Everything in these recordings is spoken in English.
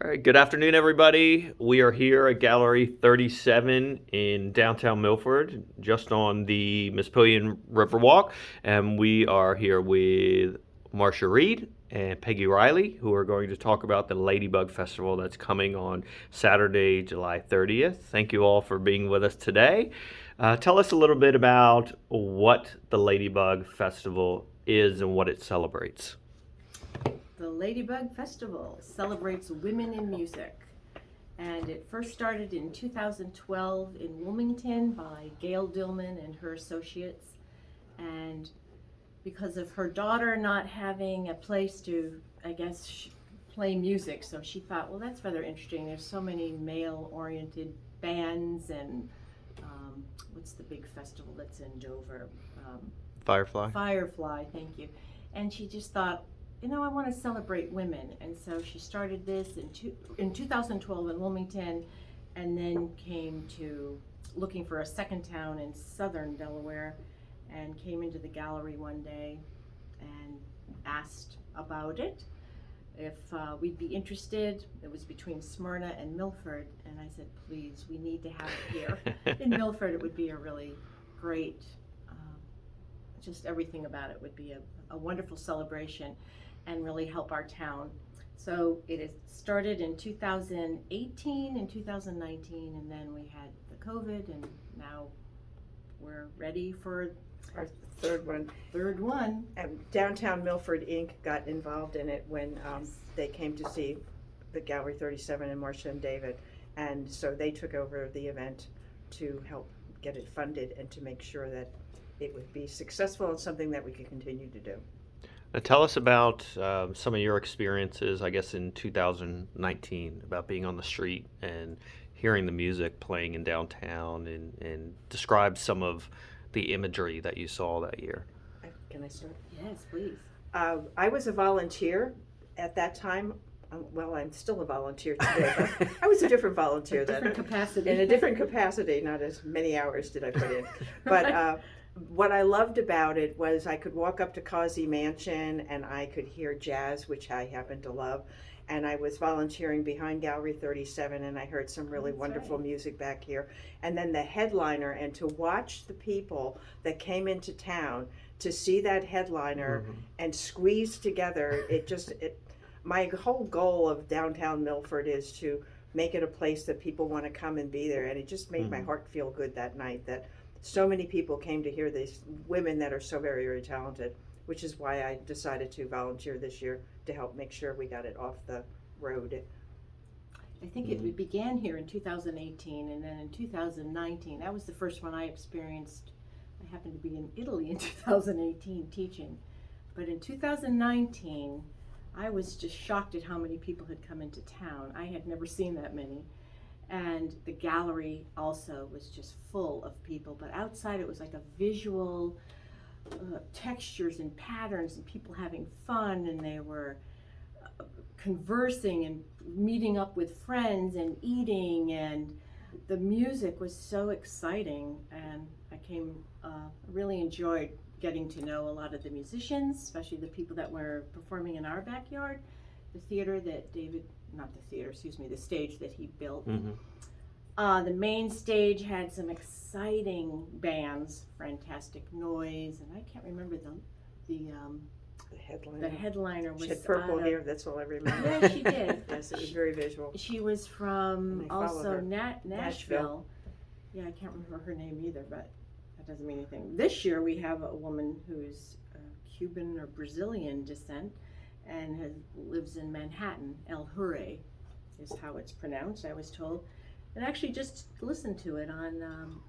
All right, good afternoon, everybody. We are here at Gallery 37 in downtown Milford, just on the Mississippian Riverwalk, and we are here with Marcia Reed and Peggy Reilly, who are going to talk about the Ladybug Festival that's coming on Saturday, July 30th. Thank you all for being with us today. Tell us a little bit about what the Ladybug Festival is and what it celebrates. The Ladybug Festival celebrates women in music, and it first started in 2012 in Wilmington by Gail Dillman and her associates. And because of her daughter not having a place to, play music, so she thought, well, that's rather interesting. There's so many male-oriented bands, and what's the big festival that's in Dover? Firefly. Firefly, thank you. And she just thought, I want to celebrate women. And so she started this in 2012 in Wilmington, and then came to looking for a second town in southern Delaware, and came into the gallery one day and asked about it, if we'd be interested. It was between Smyrna and Milford, and I said, please, we need to have it here. In Milford, it would be a really great, just everything about it would be a wonderful celebration and really help our town. So it is started in 2018 and 2019, and then we had the COVID, and now we're ready for Our third one. third one. Downtown Milford Inc. got involved in it when they came to see the Gallery 37 and Marcia and David. And so they took over the event to help get it funded and to make sure that it would be successful and something that we could continue to do. Now tell us about some of your experiences, I guess, in 2019, about being on the street and hearing the music playing in downtown, and describe some of the imagery that you saw that year. Can I start? Yes, please. I was a volunteer at that time. Well, I'm still a volunteer today, but I was a different volunteer then. Different capacity. In a different capacity, not as many hours did I put in. But what I loved about it was I could walk up to Causey Mansion and I could hear jazz, which I happen to love. And I was volunteering behind Gallery 37, and I heard some really wonderful music back here. And then the headliner, and to watch the people that came into town to see that headliner and squeeze together, my whole goal of downtown Milford is to make it a place that people want to come and be there. And it just made my heart feel good that night that so many people came to hear these women that are so very, very talented, which is why I decided to volunteer this year to help make sure we got it off the road. I think it began here in 2018, and then in 2019, that was the first one I experienced. I happened to be in Italy in 2018 teaching. But in 2019, I was just shocked at how many people had come into town. I had never seen that many. And the gallery also was just full of people, but outside it was like a visual textures and patterns, and people having fun, and they were conversing and meeting up with friends and eating, and the music was so exciting. And I really enjoyed getting to know a lot of the musicians, especially the people that were performing in our backyard. The theater that the stage that he built. The main stage had some exciting bands, Fantastic Noise, and I can't remember the headliner. The headliner was She had purple hair, that's all I remember. Yeah, she did. Yes, it was very visual. She was from also Nashville. Nashville. Yeah, I can't remember her name either, but that doesn't mean anything. This year we have a woman who's Cuban or Brazilian descent, and lives in Manhattan. El Hure is how it's pronounced, I was told. And actually just listen to it on,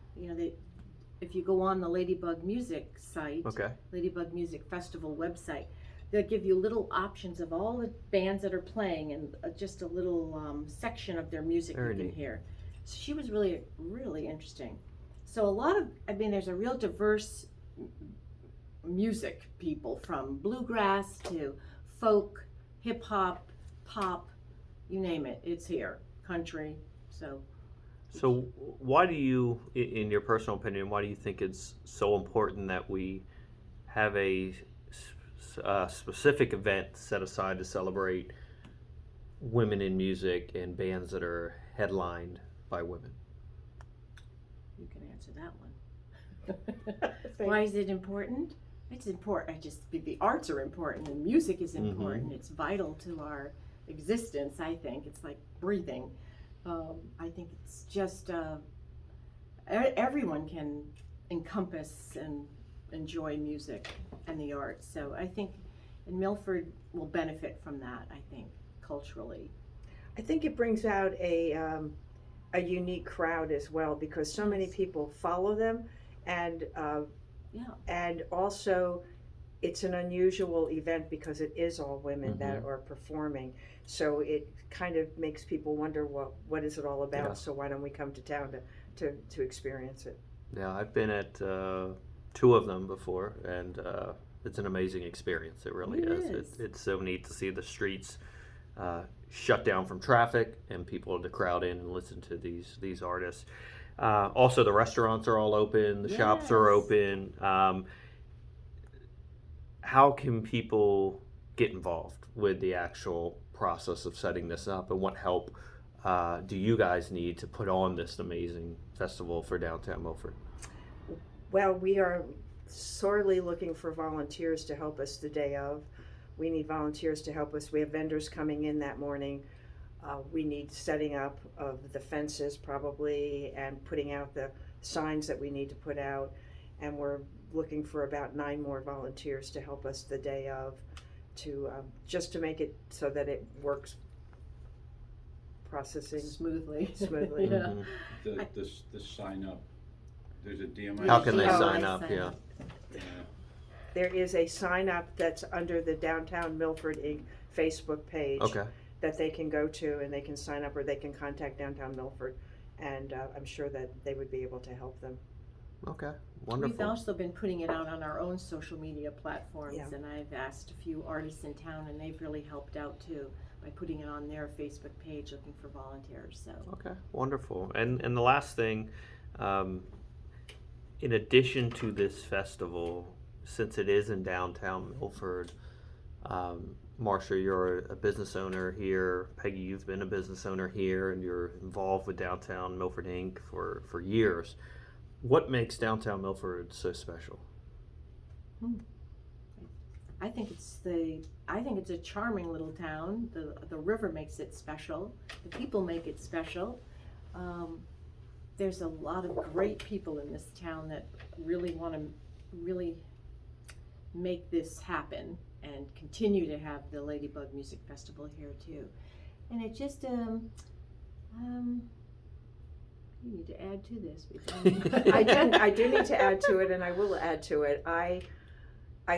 if you go on the Ladybug Music site, Ladybug Music Festival website, they'll give you little options of all the bands that are playing, and just a little section of their music you can hear. So she was really, really interesting. So there's a real diverse music people, from bluegrass to folk, hip hop, pop, you name it, it's here. Country. So why do you, in your personal opinion, why do you think it's so important that we have a specific event set aside to celebrate women in music and bands that are headlined by women? You can answer that one. Why is it important? It's important. The arts are important and music is important. It's vital to our existence, I think. It's like breathing. I think it's just everyone can encompass and enjoy music and the arts. So I think and Milford will benefit from that, I think, culturally. I think it brings out a unique crowd as well, because so many people follow them, and and also it's an unusual event because it is all women that are performing. So it kind of makes people wonder what is it all about. Yeah. So why don't we come to town to experience it? Yeah, I've been at 2 of them before, and it's an amazing experience. It really It is. is. It's so neat to see the streets shut down from traffic and people to crowd in and listen to these artists. Also, the restaurants are all open. The shops are Yes. open. How can people get involved with the actual process of setting this up, and what help do you guys need to put on this amazing festival for downtown Milford? Well, we are sorely looking for volunteers to help us the day of. We need volunteers to help us. We have vendors coming in that morning. We need setting up of the fences probably, and putting out the signs that we need to put out. And we're looking for about 9 more volunteers to help us the day of, to just to make it so that it works processing Smoothly. smoothly. The sign up, there's a DMI. How can they Oh, sign I up? sign Yeah. up. Yeah. There is a sign up that's under the Downtown Milford Inc. Facebook page. Okay. That they can go to, and they can sign up, or they can contact Downtown Milford, and I'm sure that they would be able to help them. Okay. We've Wonderful. also been putting it out on our own social media platforms, Yeah. and I've asked a few artists in town, and they've really helped out too by putting it on their Facebook page, looking for volunteers. So Okay. Wonderful. And the last thing, in addition to this festival, since it is in downtown Milford, Marcia, you're a business owner here. Peggy, you've been a business owner here, and you're involved with Downtown Milford Inc. for years. What makes downtown Milford so special? I think it's a charming little town. The river makes it special. The people make it special. There's a lot of great people in this town that really want to really make this happen and continue to have the Ladybug Music Festival here too. And it just you need to add to this. I do need to add to it, and I will add to it. I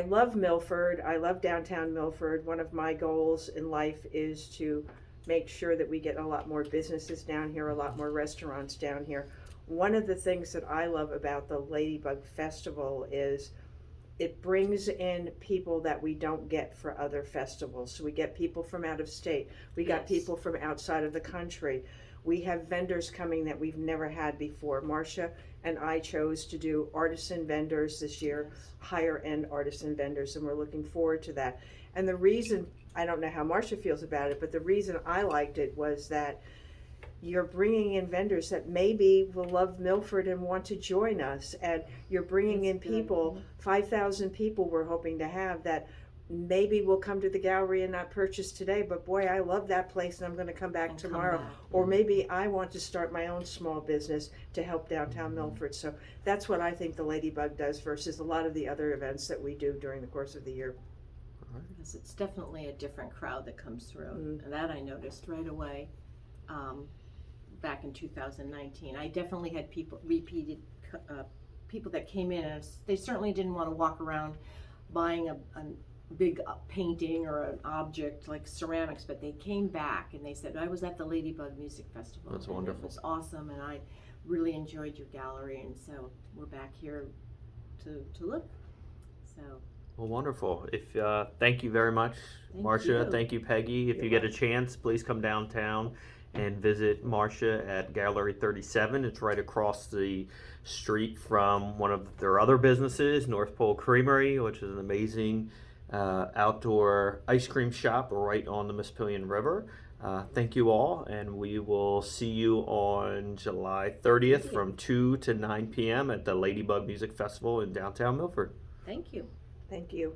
love Milford. I love downtown Milford. One of my goals in life is to make sure that we get a lot more businesses down here, a lot more restaurants down here. One of the things that I love about the Ladybug Festival is it brings in people that we don't get for other festivals. So we get people from out of state. We got Yes. people from outside of the country. We have vendors coming that we've never had before. Marcia and I chose to do artisan vendors this year, higher end artisan vendors, and we're looking forward to that. And the reason, I don't know how Marcia feels about it, but the reason I liked it was that you're bringing in vendors that maybe will love Milford and want to join us, and you're bringing in That's good. people, 5,000 people we're hoping to have, that maybe will come to the gallery and not purchase today, but boy, I love that place and I'm going to come back And come tomorrow. back, Or yeah. maybe I want to start my own small business to help downtown Milford. So that's what I think the Ladybug does versus a lot of the other events that we do during the course of the year. Yes, it's definitely a different crowd that comes through, Mhm. and that I noticed right away. Back in 2019, I definitely had repeated people that came in, and they certainly didn't want to walk around buying a big painting or an object like ceramics, but they came back and they said, I was at the Ladybug Music Festival. That's and wonderful. It was awesome, and I really enjoyed your gallery, and so we're back here to look. So Well, wonderful. Thank you very much, Thank Marcia. you. Thank you, Peggy. If You're you get a welcome. chance, please come downtown and visit Marcia at Gallery 37. It's right across the street from one of their other businesses, North Pole Creamery, which is an amazing outdoor ice cream shop right on the Mississippi River. Thank you all, and we will see you on July 30th from 2 to 9 p.m. at the Ladybug Music Festival in downtown Milford. Thank you. Thank you.